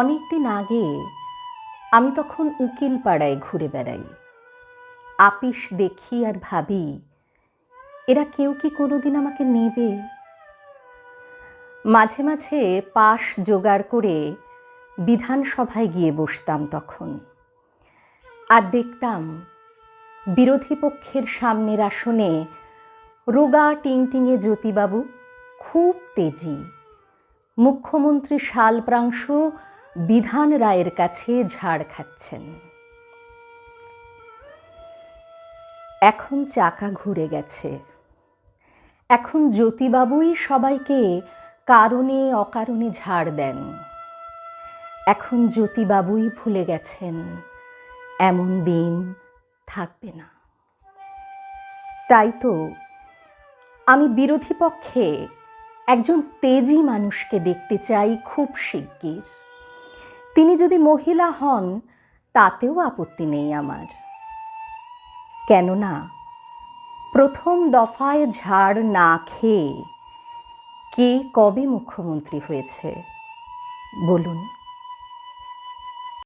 অনেক দিন আগে আমি তখন উকিল পাড়ায় ঘুরে বেড়াই। আপিস দেখি আর ভাবি, এরা কেউ কি কোনোদিন আমাকে নেবে? মাঝে মাঝে পাশ জোগাড় করে বিধানসভায় গিয়ে বসতাম তখন, আর দেখতাম বিরোধী পক্ষের সামনের আসনে রোগা টিংটিঙে জ্যোতিবাবু খুব তেজি, মুখ্যমন্ত্রী শালপ্রাংশু বিধান রায়ের কাছে ঝাড় খাচ্ছেন। এখন চাকা ঘুরে গেছে। এখন জ্যোতিবাবুই সবাইকে কারণে অকারণে ঝাড় দেন। এখন জ্যোতিবাবুই ভুলে গেছেন এমন দিন থাকবে না। তাই তো আমি বিরোধী পক্ষে একজন তেজি মানুষকে দেখতে চাই খুব শিগগির। তিনি যদি মহিলা হন তাতেও আপত্তি নেই আমার, কেননা প্রথম দফায় ঝাড় না খেয়ে কে কবে মুখ্যমন্ত্রী হয়েছে বলুন?